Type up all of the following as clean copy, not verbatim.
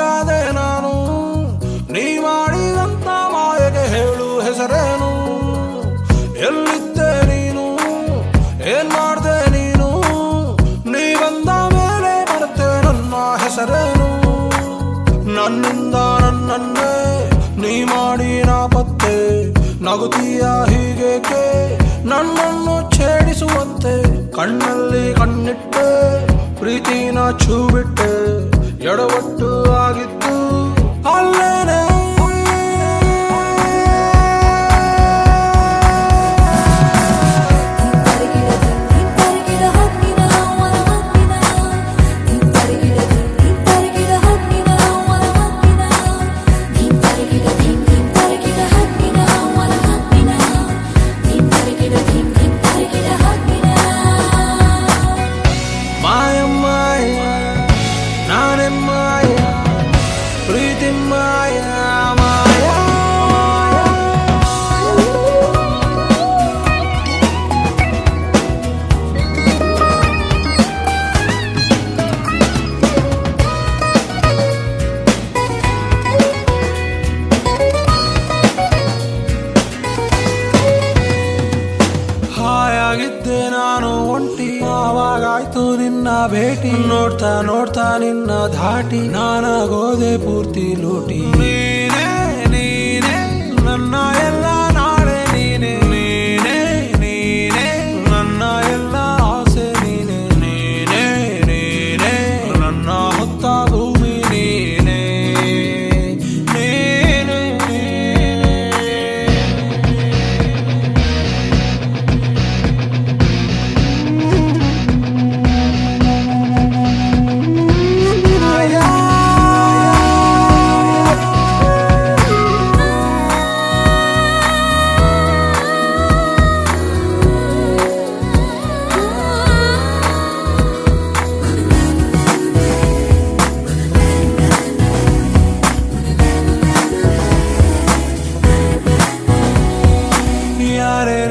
ಬಲಿಯಾದೆ ನಾನು ನೀ ಮಾಡಿದಂತ ಮಾಯೆಗೆ ಹೇಳು ಹೆಸರೇನು ಎಲ್ಲಿದ್ದೆ ನೀನು ಏನ್ ಮಾಡ್ದೆ ನೀನು ನೀ ಬಂದ ಮೇಲೆ ಮರೆತೆ ನನ್ನ ಹೆಸರೇನು ನನ್ನಿಂದ ನನ್ನನ್ನೇ ನೀ ಮಾಡಿ ನಾಪತ್ತೆ ನಗುತ್ತೀಯ ಹೀಗೇಕೆ ನನ್ನನ್ನು ಛೇಡಿಸುವಂತೆ ಕಣ್ಣಲ್ಲಿ ಕಣ್ಣಿಟ್ಟೆ ಪ್ರೀತಿನ ಛೂ ಬಿಟ್ಟೆ ಎಡವಟ್ಟು ಆಗಿತ್ತು ಅಲ್ಲೇನೆ ಪ್ರೀತಿ ಮಾಯಾ ಮಾಯಾ ಹಾಯಾಗಿದ್ದೆ ನಾನು ಒಂಟಿ ಆವಾಗಾಯ್ತು ನಿನ್ನ ಭೇಟಿ ನೋಡ್ತಾ ನೋಡ್ತಾ ನಿನ್ನ ಧಾಟಿ ನಾನಾಗೋದೆ ಪೂರ್ತಿ ಲೂಟಿ ನೀನೇ ನೀನೇ ನನ್ನ ಎಲ್ಲ ನಾಳೆ ನೀನೆ ನೀನೇ ನೀನೇ ನನ್ನ ಎಲ್ಲ ಆಸೆ ನೀನೆ ನೀನೇ ನೀನೇ ನನ್ನ ಹೊತ್ತ ಭೂಮಿ ನೀನೇ ನೀನೇ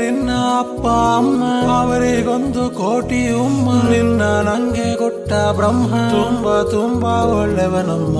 ನಿನ್ನ ಅಪ್ಪ ಅಮ್ಮ ಅವರಿಗೊಂದು ಕೋಟಿ ಉಮ್ಮ ನಿನ್ನ ನಂಗೆ ಕೊಟ್ಟ ಬ್ರಹ್ಮ ತುಂಬ ತುಂಬ ಒಳ್ಳೆವನಮ್ಮ